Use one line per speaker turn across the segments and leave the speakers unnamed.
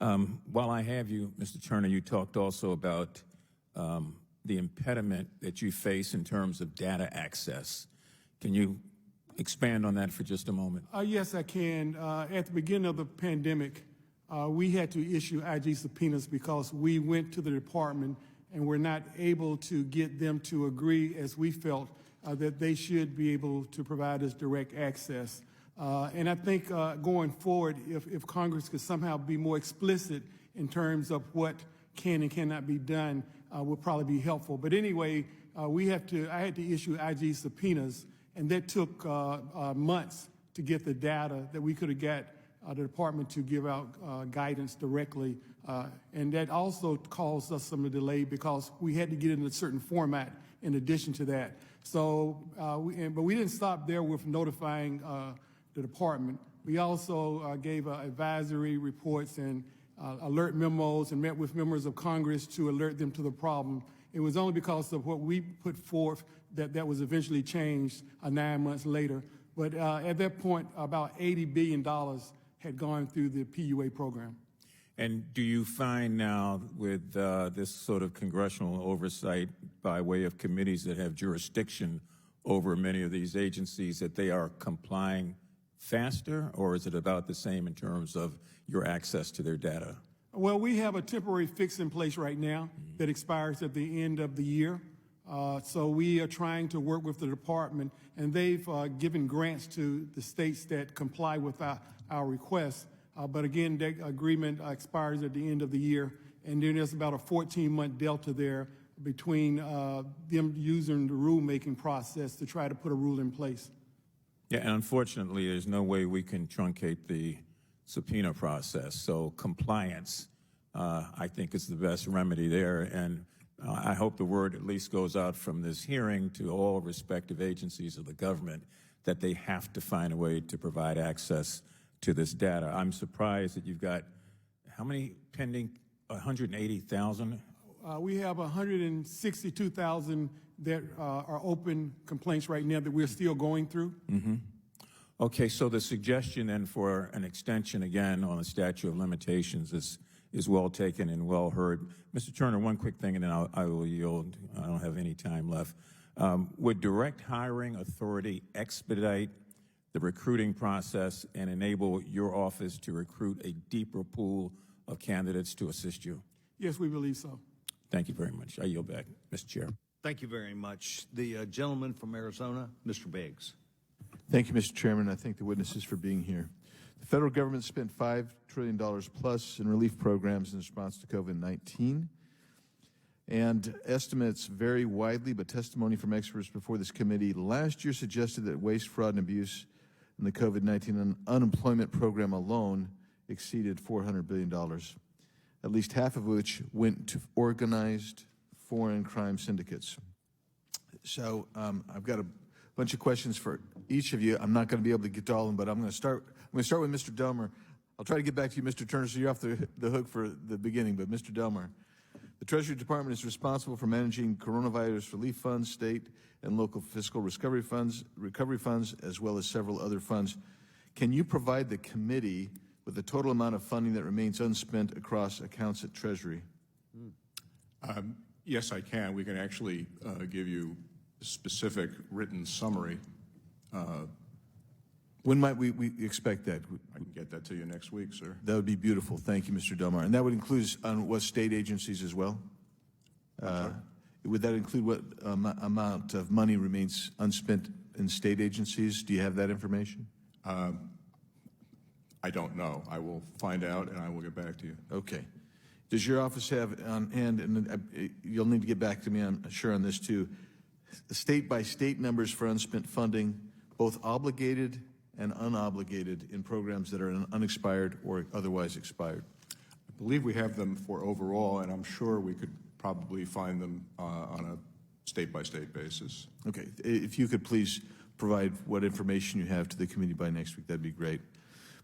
While I have you, Mr. Turner, you talked also about the impediment that you face in terms of data access. Can you expand on that for just a moment?
Yes, I can. At the beginning of the pandemic, we had to issue IG subpoenas because we went to the department and were not able to get them to agree, as we felt, that they should be able to provide us direct access. And I think going forward, if Congress could somehow be more explicit in terms of what can and cannot be done, would probably be helpful. But anyway, I had to issue IG subpoenas, and that took months to get the data that we could have got the department to give out guidance directly. And that also caused us some delay because we had to get it in a certain format in addition to that. So, but we didn't stop there with notifying the department. We also gave advisory reports and alert memos and met with members of Congress to alert them to the problem. It was only because of what we put forth that was eventually changed 9 months later. But at that point, about $80 billion had gone through the PUA program.
And do you find now with this sort of congressional oversight by way of committees that have jurisdiction over many of these agencies that they are complying faster, or is it about the same in terms of your access to their data?
Well, we have a temporary fix in place right now that expires at the end of the year. So we are trying to work with the department, and they've given grants to the states that comply with our requests. But again, that agreement expires at the end of the year, and then there's about a 14-month delta there between them using the rulemaking process to try to put a rule in place.
Yeah, and unfortunately, there's no way we can truncate the subpoena process. So compliance, I think, is the best remedy there. And I hope the word at least goes out from this hearing to all respective agencies of the government that they have to find a way to provide access to this data. I'm surprised that you've got, how many pending? 180,000?
We have 162,000 that are open complaints right now that we're still going through.
Mm-hmm. Okay, so the suggestion then for an extension again on the statute of limitations is well taken and well heard. Mr. Turner, one quick thing and then I will yield. I don't have any time left. Would direct hiring authority expedite the recruiting process and enable your office to recruit a deeper pool of candidates to assist you?
Yes, we believe so.
Thank you very much. I yield back, Mr. Chair.
Thank you very much. The gentleman from Arizona, Mr. Biggs.
Thank you, Mr. Chairman. I thank the witnesses for being here. The federal government spent $5 trillion plus in relief programs in response to COVID-19. And estimates vary widely, but testimony from experts before this committee last year suggested that waste, fraud, and abuse in the COVID-19 unemployment program alone exceeded $400 billion, at least half of which went to organized foreign crime syndicates. So I've got a bunch of questions for each of you. I'm not going to be able to get to all of them, but I'm going to start with Mr. Delmer. I'll try to get back to you, Mr. Turner, so you're off the hook for the beginning. But Mr. Delmer, the Treasury Department is responsible for managing coronavirus relief funds, state and local fiscal recovery funds, as well as several other funds. Can you provide the committee with the total amount of funding that remains unspent across accounts at Treasury?
Yes, I can. We can actually give you a specific written summary.
When might we expect that?
I can get that to you next week, sir.
That would be beautiful. Thank you, Mr. Delmar. And that would include what state agencies as well? Would that include what amount of money remains unspent in state agencies? Do you have that information?
I don't know. I will find out and I will get back to you.
Okay. Does your office have on hand, and you'll need to get back to me, I'm sure, on this too, state-by-state numbers for unspent funding, both obligated and unobligated in programs that are unexpired or otherwise expired?
I believe we have them for overall, and I'm sure we could probably find them on a state-by-state basis.
Okay. If you could please provide what information you have to the committee by next week, that'd be great.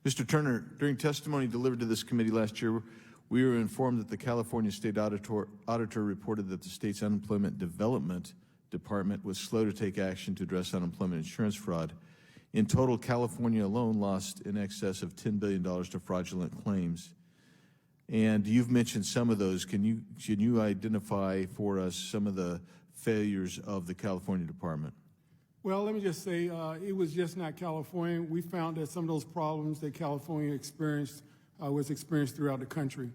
Mr. Turner, during testimony delivered to this committee last year, we were informed that the California State Auditor reported that the state's Unemployment Development Department was slow to take action to address unemployment insurance fraud. In total, California alone lost in excess of $10 billion to fraudulent claims. And you've mentioned some of those. Can you identify for us some of the failures of the California department?
Well, let me just say, it was just not California. We found that some of those problems that California experienced was experienced throughout the country.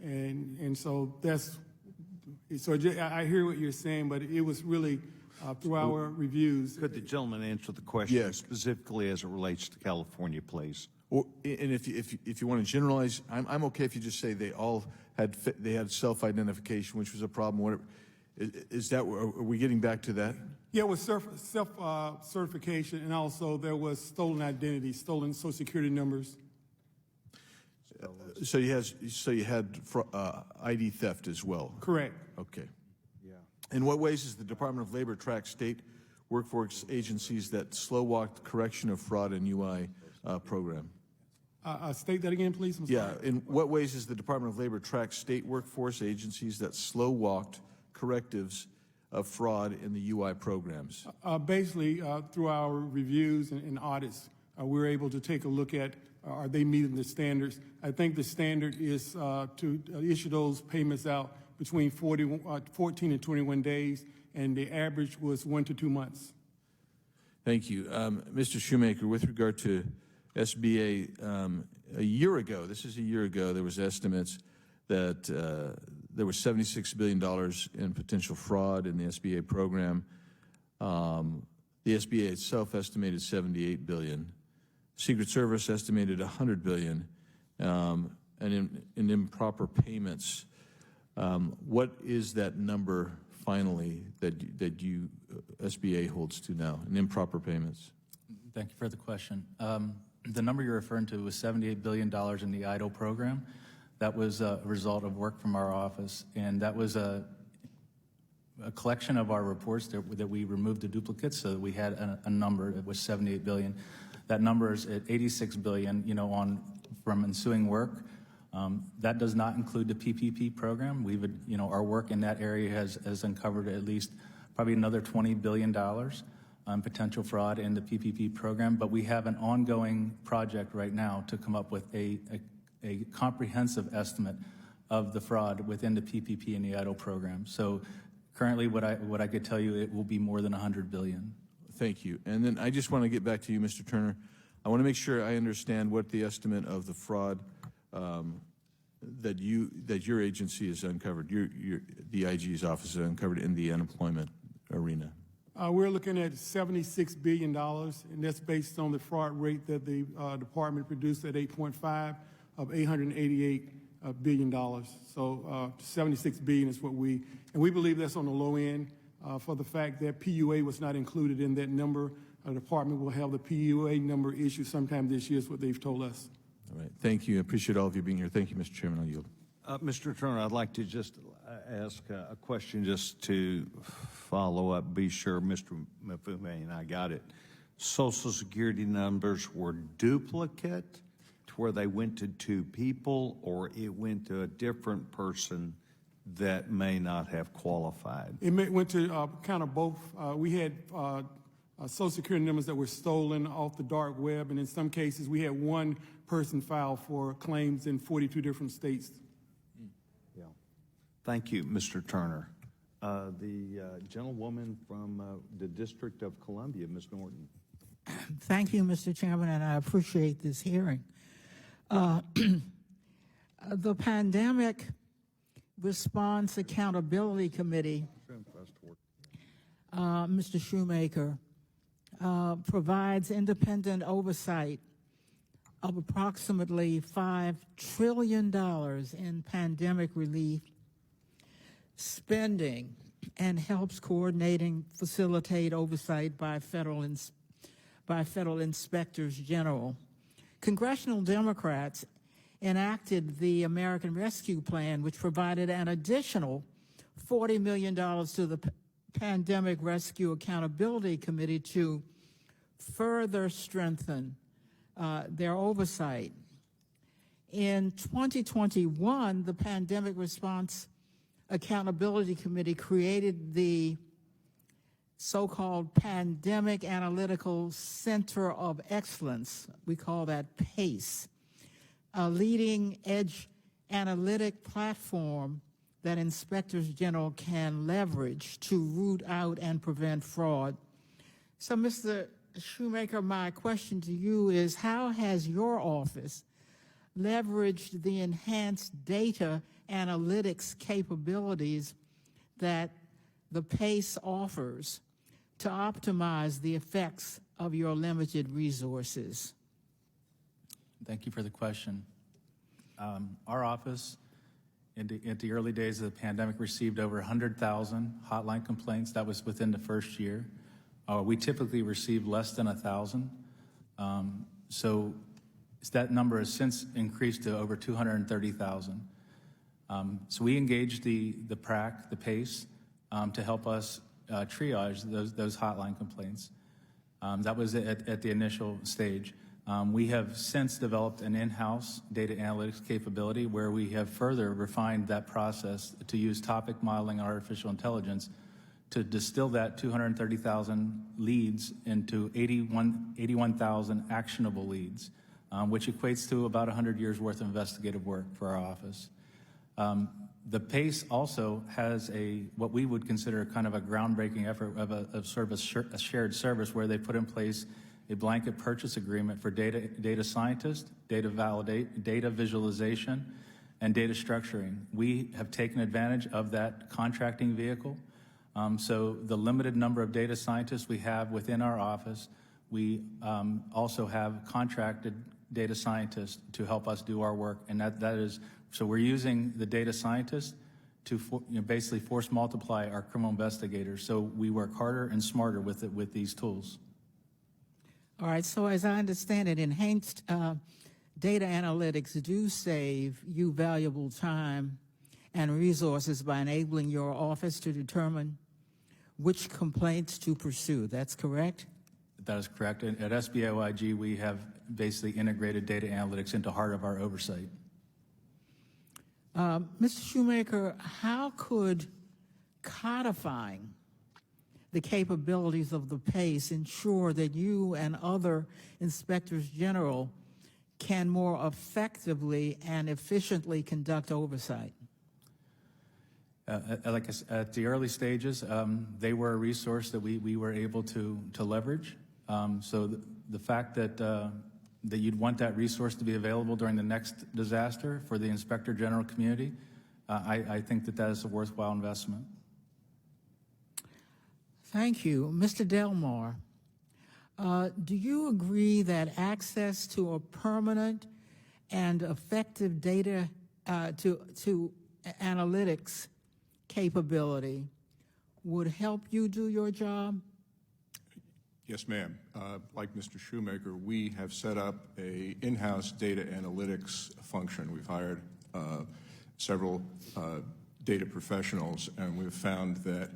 And so I hear what you're saying, but it was really through our reviews.
Could the gentleman answer the question
Yes.
specifically as it relates to California, please?
And if you want to generalize, I'm okay if you just say they had self-identification, which was a problem. Whatever. Is that, are we getting back to that?
Yeah, it was self-certification, and also there was stolen identity, stolen Social Security numbers.
So you had ID theft as well?
Correct.
Okay. Yeah. In what ways does the Department of Labor track state workforce agencies that slow-walked correction of fraud and UI program?
State that again, please. I'm
Yeah.
sorry.
In what ways does the Department of Labor track state workforce agencies that slow-walked correctives of fraud in the UI programs?
Basically, through our reviews and audits, we're able to take a look at are they meeting the standards. I think the standard is to issue those payments out between 14 and 21 days, and the average was 1 to 2 months.
Thank you. Mr. Shoemaker, with regard to SBA, a year ago, there was estimates that there was $76 billion in potential fraud in the SBA program. The SBA itself estimated $78 billion. Secret Service estimated $100 billion, and in improper payments. What is that number finally that SBA holds to now in improper payments?
Thank you for the question. The number you're referring to was $78 billion in the EIDL program. That was a result of work from our office, and that was a collection of our reports that we removed the duplicates, so that we had a number that was $78 billion. That number is at $86 billion, from ensuing work. That does not include the PPP program. Our work in that area has uncovered at least probably another $20 billion on potential fraud in the PPP program. But we have an ongoing project right now to come up with a comprehensive estimate of the fraud within the PPP and the EIDL program. So currently, what I could tell you, it will be more than $100 billion.
Thank you. And then I just want to get back to you, Mr. Turner. I want to make sure I understand what the estimate of the fraud that your agency has uncovered, the IG's office has uncovered in the unemployment arena.
We're looking at $76 billion, and that's based on the fraud rate that the department produced at 8.5 of $888 billion. So 76 billion is what we believe that's on the low end for the fact that PUA was not included in that number. The department will have the PUA number issued sometime this year is what they've told us.
All right. Thank you. I appreciate all of you being here. Thank you, Mr. Chairman. I'll yield.
Mr. Turner, I'd like to just ask a question just to follow up, be sure Mr. Mafume and I got it. Social Security numbers were duplicate to where they went to two people, or it went to a different person that may not have qualified?
It went to kind of both. We had Social Security numbers that were stolen off the dark web, and in some cases we had one person file for claims in 42 different states.
Yeah. Thank you, Mr. Turner. The gentlewoman from the District of Columbia, Ms. Norton.
Thank you, Mr. Chairman, and I appreciate this hearing. The Pandemic Response Accountability Committee, Mr. Shoemaker, provides independent oversight of approximately $5 trillion in pandemic relief spending and helps facilitate oversight by federal inspectors general. Congressional Democrats enacted the American Rescue Plan, which provided an additional $40 million to the Pandemic Rescue Accountability Committee to further strengthen their oversight. In 2021, the Pandemic Response Accountability Committee created the so-called Pandemic Analytical Center of Excellence. We call that PACE, a leading-edge analytic platform that inspectors general can leverage to root out and prevent fraud. So, Mr. Shoemaker, my question to you is, how has your office leveraged the enhanced data analytics capabilities that the PACE offers to optimize the effects of your limited resources?
Thank you for the question. Our office, in the early days of the pandemic, received over 100,000 hotline complaints. That was within the first year. We typically receive less than 1,000. So that number has since increased to over 230,000. So we engaged the PRAC, the PACE, to help us triage those hotline complaints. That was at the initial stage. We have since developed an in-house data analytics capability where we have further refined that process to use topic modeling and artificial intelligence to distill that 230,000 leads into 81,000 actionable leads, which equates to about 100 years worth of investigative work for our office. The PACE also has what we would consider kind of a groundbreaking effort of sort of a shared service where they put in place a blanket purchase agreement for data scientists, data visualization, and data structuring. We have taken advantage of that contracting vehicle. So the limited number of data scientists we have within our office, we also have contracted data scientists to help us do our work, and that is, so we're using the data scientists to basically force multiply our criminal investigators. So we work harder and smarter with these tools.
All right, so as I understand it, enhanced data analytics do save you valuable time and resources by enabling your office to determine which complaints to pursue. That's correct?
That is correct. At SBOIG, we have basically integrated data analytics into heart of our oversight.
Mr. Shoemaker, how could codifying the capabilities of the PACE ensure that you and other inspectors general can more effectively and efficiently conduct oversight?
Like I said, at the early stages, they were a resource that we were able to leverage. So the fact that you'd want that resource to be available during the next disaster for the Inspector General community, I think that is a worthwhile investment.
Thank you. Mr. Delmar, do you agree that access to a permanent and effective data to analytics capability would help you do your job?
Yes, ma'am. Like Mr. Shoemaker, we have set up a in-house data analytics function. We've hired several data professionals, and we've found that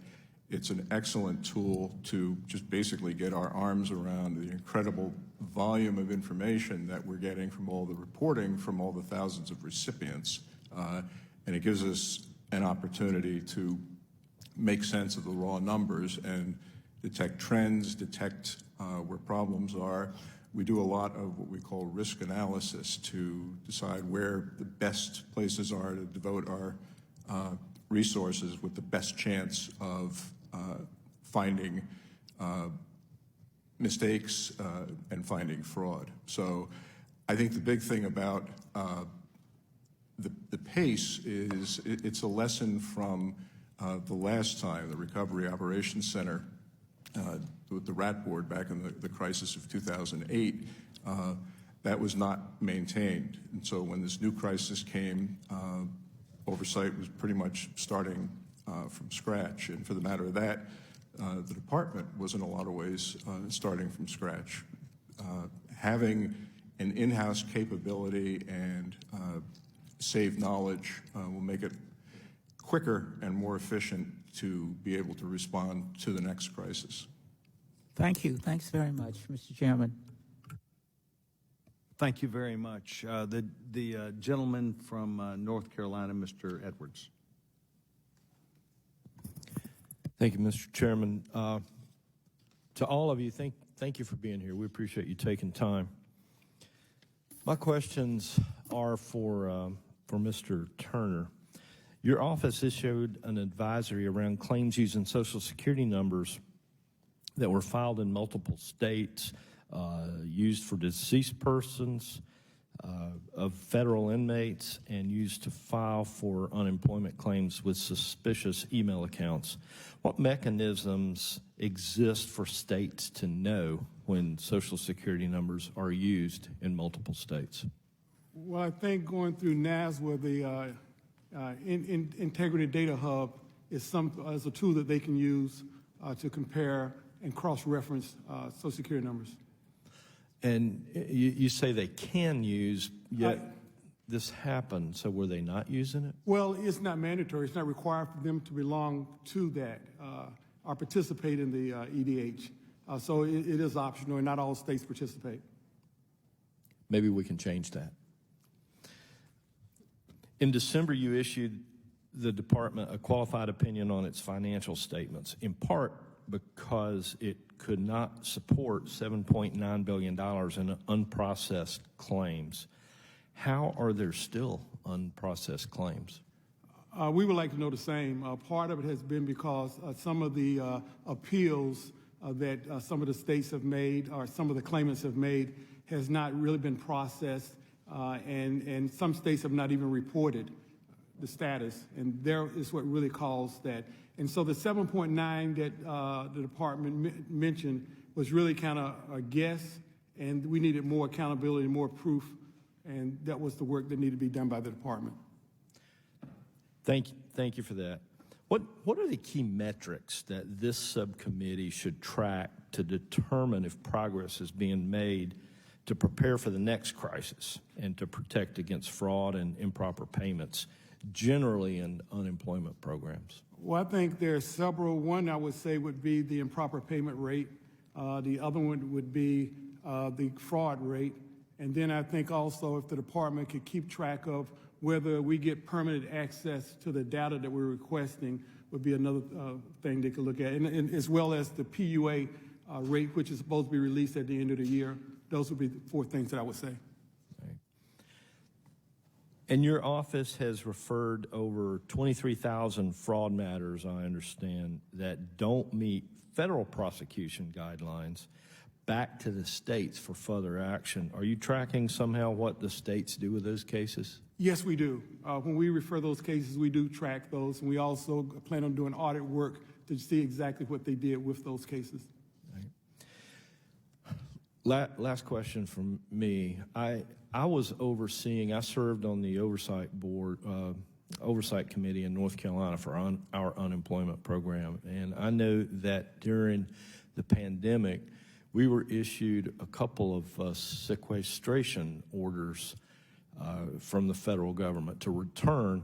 it's an excellent tool to just basically get our arms around the incredible volume of information that we're getting from all the reporting from all the thousands of recipients. And it gives us an opportunity to make sense of the raw numbers and detect trends, detect where problems are. We do a lot of what we call risk analysis to decide where the best places are to devote our resources with the best chance of finding mistakes and finding fraud. So I think the big thing about the PACE is it's a lesson from the last time, the Recovery Operations Center with the RAT board back in the crisis of 2008, that was not maintained. And so when this new crisis came, oversight was pretty much starting from scratch. And for the matter of that, the department was in a lot of ways starting from scratch. Having an in-house capability and save knowledge will make it quicker and more efficient to be able to respond to the next crisis.
Thank you. Thanks very much, Mr. Chairman.
Thank you very much. The gentleman from North Carolina, Mr. Edwards.
Thank you, Mr. Chairman. To all of you, thank you for being here. We appreciate you taking time. My questions are for for Mr. Turner. Your office issued an advisory around claims using Social Security numbers that were filed in multiple states, used for deceased persons, of federal inmates, and used to file for unemployment claims with suspicious email accounts. What mechanisms exist for states to know when Social Security numbers are used in multiple states?
Well, I think going through NASWA, the Integrity Data Hub is a tool that they can use to compare and cross-reference Social Security numbers.
And you say they can use, yet this happened, so were they not using it?
Well, it's not mandatory. It's not required for them to belong to that or participate in the EDH. So it is optional, and not all states participate.
Maybe we can change that. In December, you issued the department a qualified opinion on its financial statements, in part because it could not support $7.9 billion in unprocessed claims. How are there still unprocessed claims?
We would like to know the same. Part of it has been because some of the appeals that some of the states have made or some of the claimants have made has not really been processed, and some states have not even reported the status, and there is what really caused that. And so the 7.9 that the department mentioned was really kind of a guess, and we needed more accountability, more proof, and that was the work that needed to be done by the department.
Thank you for that. What are the key metrics that this subcommittee should track to determine if progress is being made to prepare for the next crisis and to protect against fraud and improper payments, generally in unemployment programs?
Well, I think there are several. One I would say would be the improper payment rate. The other one would be the fraud rate. And then I think also if the department could keep track of whether we get permanent access to the data that we're requesting would be another thing they could look at. And as well as the PUA rate, which is supposed to be released at the end of the year. Those would be the four things that I would say.
And your office has referred over 23,000 fraud matters, I understand, that don't meet federal prosecution guidelines back to the states for further action. Are you tracking somehow what the states do with those cases?
Yes, we do. When we refer those cases, we do track those, and we also plan on doing audit work to see exactly what they did with those cases.
Last question from me. I was overseeing, I served on the oversight committee in North Carolina for our unemployment program. And I know that during the pandemic, we were issued a couple of sequestration orders from the federal government to return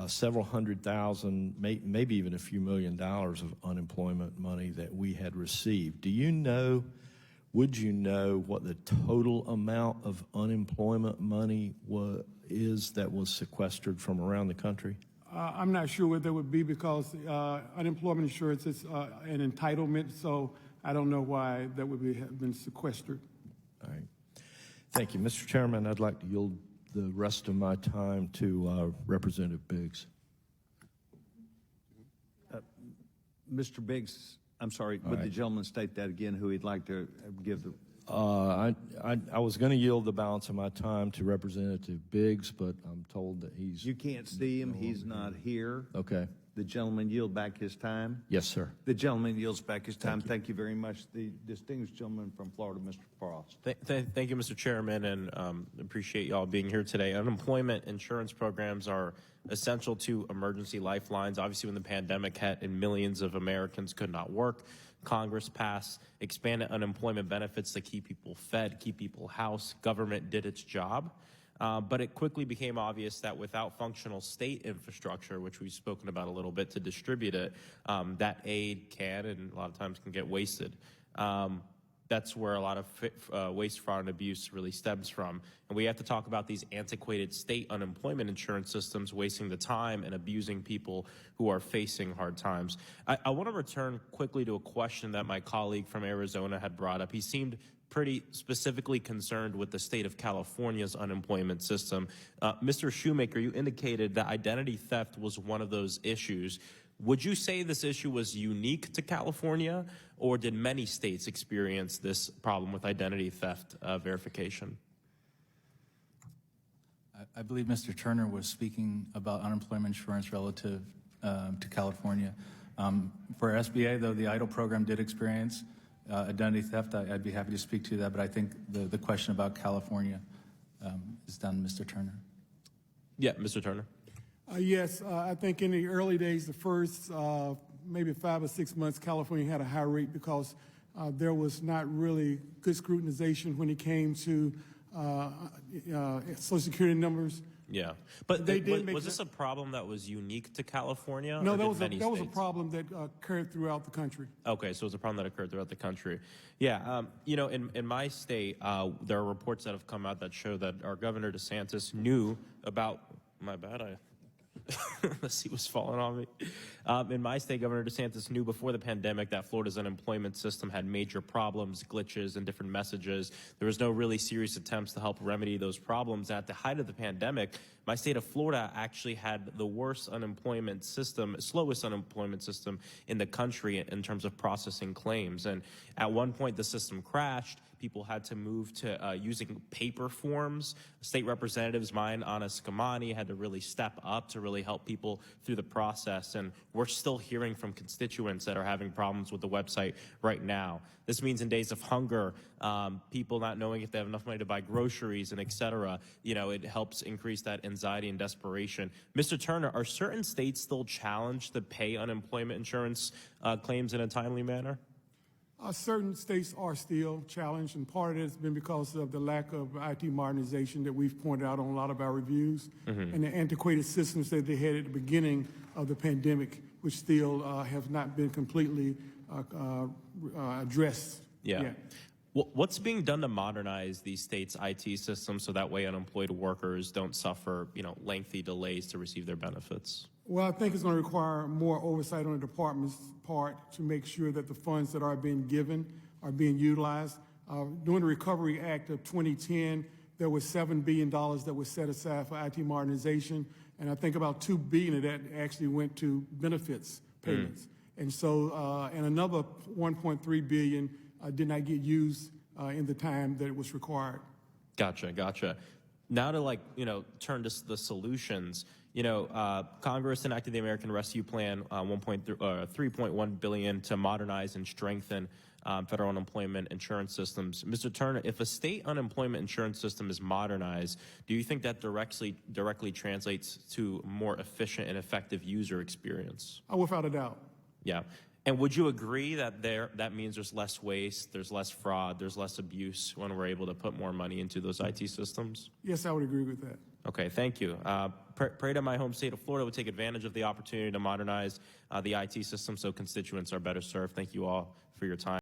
several $100,000, maybe even a few $1 million of unemployment money that we had received. Would you know what the total amount of unemployment money is that was sequestered from around the country?
I'm not sure what that would be because unemployment insurance is an entitlement, so I don't know why that would have been sequestered.
All right. Thank you. Mr. Chairman, I'd like to yield the rest of my time to Representative Biggs.
Mr. Biggs, I'm sorry, would the gentleman state that again, who he'd like to give the...
I was going to yield the balance of my time to Representative Biggs, but I'm told that he's...
You can't see him. He's not here.
Okay.
The gentleman yield back his time?
Yes, sir.
The gentleman yields back his time. Thank you very much. The distinguished gentleman from Florida, Mr. Frost.
Thank you, Mr. Chairman, and appreciate y'all being here today. Unemployment insurance programs are essential to emergency lifelines. Obviously, when the pandemic hit and millions of Americans could not work, Congress passed expanded unemployment benefits to keep people fed, keep people housed. Government did its job. But it quickly became obvious that without functional state infrastructure, which we've spoken about a little bit to distribute it, that aid can and a lot of times can get wasted. That's where a lot of waste, fraud, and abuse really stems from. And we have to talk about these antiquated state unemployment insurance systems wasting the time and abusing people who are facing hard times. I want to return quickly to a question that my colleague from Arizona had brought up. He seemed pretty specifically concerned with the state of California's unemployment system. Mr. Shoemaker, you indicated that identity theft was one of those issues. Would you say this issue was unique to California, or did many states experience this problem with identity theft verification?
I believe Mr. Turner was speaking about unemployment insurance relative to California. For SBA, though, the EIDL program did experience identity theft. I'd be happy to speak to that, but I think the question about California is down to Mr. Turner.
Yeah, Mr. Turner.
Yes, I think in the early days, the first maybe 5 or 6 months, California had a high rate because there was not really good scrutinization when it came to Social Security numbers.
Yeah, but
They did make
was this a problem that was unique to California?
No,
or
that
did
was
many
a
states?
problem that occurred throughout the country.
Okay, so it's a problem that occurred throughout the country. Yeah, you know, in my state, there are reports that have come out that show that our Governor DeSantis knew about, my bad, the seat was falling on me. In my state, Governor DeSantis knew before the pandemic that Florida's unemployment system had major problems, glitches, and different messages. There was no really serious attempts to help remedy those problems. At the height of the pandemic, my state of Florida actually had the worst unemployment system, slowest unemployment system in the country in terms of processing claims. And at one point, the system crashed. People had to move to using paper forms. State representatives, mine, Anna Skamani, had to really step up to really help people through the process. And we're still hearing from constituents that are having problems with the website right now. This means in days of hunger, people not knowing if they have enough money to buy groceries and et cetera, you know, it helps increase that anxiety and desperation. Mr. Turner, are certain states still challenged to pay unemployment insurance claims in a timely manner?
Certain states are still challenged, and part of it has been because of the lack of IT modernization that we've pointed out on a lot of our reviews, and the antiquated systems that they had at the beginning of the pandemic, which still have not been completely addressed yet.
What's being done to modernize these states' IT systems so that way unemployed workers don't suffer, you know, lengthy delays to receive their benefits?
Well, I think it's going to require more oversight on the department's part to make sure that the funds that are being given are being utilized. During the Recovery Act of 2010, there was $7 billion that was set aside for IT modernization, and I think about $2 billion of that actually went to benefits payments. And so, and another $1.3 billion did not get used in the time that it was required.
Gotcha. Now to turn to the solutions. Congress enacted the American Rescue Plan, $3.1 billion to modernize and strengthen federal unemployment insurance systems. Mr. Turner, if a state unemployment insurance system is modernized, do you think that directly translates to more efficient and effective user experience?
Without a doubt.
Yeah. And would you agree that that means there's less waste, there's less fraud, there's less abuse when we're able to put more money into those IT systems?
Yes, I would agree with that.
Okay, thank you. Pray to my home state of Florida would take advantage of the opportunity to modernize the IT system so constituents are better served. Thank you all for your time.